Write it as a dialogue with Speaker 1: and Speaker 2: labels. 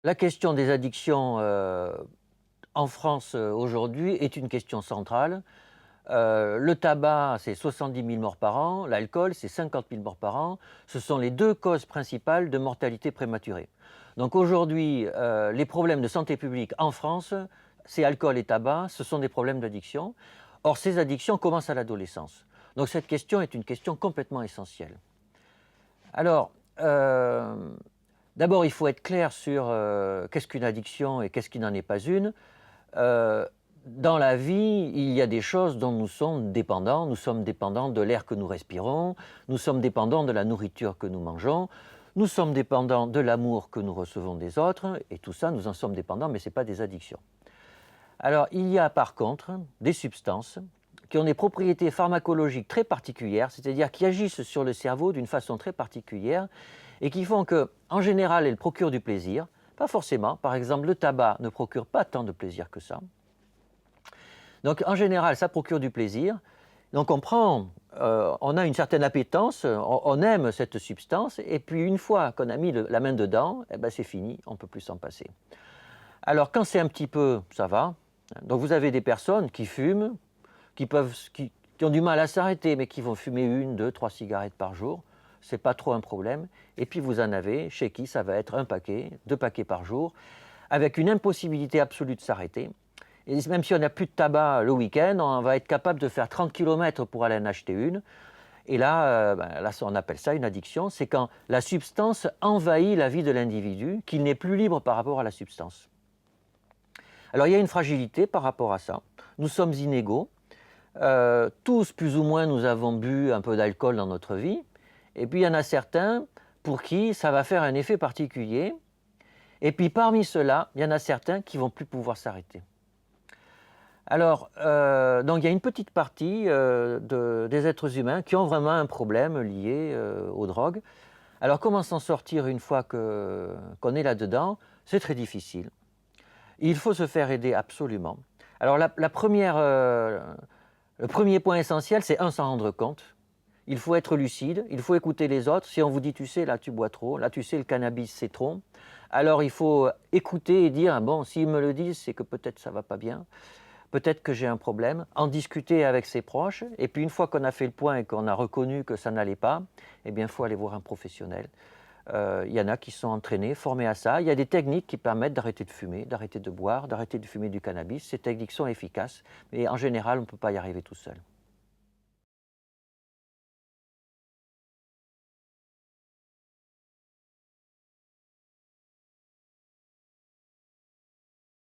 Speaker 1: La question des addictions en France aujourd'hui est une question centrale. Le tabac, c'est 70 000 morts par an, l'alcool, c'est 50 000 morts par an. Ce sont les deux causes principales de mortalité prématurée. Donc aujourd'hui, les problèmes de santé publique en France, c'est alcool et tabac, ce sont des problèmes d'addiction. Or, ces addictions commencent à l'adolescence. Donc cette question est une question complètement essentielle. Alors, d'abord, il faut être clair sur qu'est-ce qu'une addiction et qu'est-ce qui n'en est pas une. Heu, dans la vie, il y a des choses dont nous sommes dépendants. Nous sommes dépendants de l'air que nous respirons, nous sommes dépendants de la nourriture que nous mangeons, nous sommes dépendants de l'amour que nous recevons des autres et tout ça, nous en sommes dépendants, mais ce n'est pas des addictions. Alors, il y a par contre des substances qui ont des propriétés pharmacologiques très particulières, c'est-à-dire qui agissent sur le cerveau d'une façon très particulière et qui font que, en général, elles procurent du plaisir. Pas forcément. Par exemple, le tabac ne procure pas tant de plaisir que ça. Donc, en général, ça procure du plaisir. Donc, on a une certaine appétence, on aime cette substance, et puis une fois qu'on a mis la main dedans, eh ben, c'est fini, on ne peut plus s'en passer. Alors, quand c'est un petit peu, ça va. Donc, vous avez des personnes qui fument, qui ont du mal à s'arrêter, mais qui vont fumer 1, 2, 3 cigarettes par jour. Ce n'est pas trop un problème. Et puis, vous en avez chez qui ça va être 1 paquet, 2 paquets par jour, avec une impossibilité absolue de s'arrêter. Et même si on n'a plus de tabac le week-end, on va être capable de faire 30 kilomètres pour aller en acheter une. Et là, là, on appelle ça une addiction. C'est quand la substance envahit la vie de l'individu, qu'il n'est plus libre par rapport à la substance. Alors, il y a une fragilité par rapport à ça. Nous sommes inégaux. Tous, plus ou moins, nous avons bu un peu d'alcool dans notre vie. Et puis, il y en a certains pour qui ça va faire un effet particulier. Et puis, parmi ceux-là, il y en a certains qui ne vont plus pouvoir s'arrêter. Alors, donc il y a une petite partie des êtres humains qui ont vraiment un problème lié aux drogues. Alors, comment s'en sortir une fois qu'on est là-dedans? C'est très difficile. Il faut se faire aider absolument. Alors, le premier point essentiel, c'est s'en rendre compte. Il faut être lucide, il faut écouter les autres. Si on vous dit, tu sais, là tu bois trop, là tu sais, le cannabis c'est trop, alors il faut écouter et dire, ah bon, s'ils me le disent, c'est que peut-être ça va pas bien. Peut-être que j'ai un problème, en discuter avec ses proches, et puis une fois qu'on a fait le point et qu'on a reconnu que ça n'allait pas, eh bien, il faut aller voir un professionnel. Il y en a qui sont entraînés, formés à ça. Il y a des techniques qui permettent d'arrêter de fumer, d'arrêter de boire, d'arrêter de fumer du cannabis. Ces techniques sont efficaces, mais en général, on ne peut pas y arriver tout seul.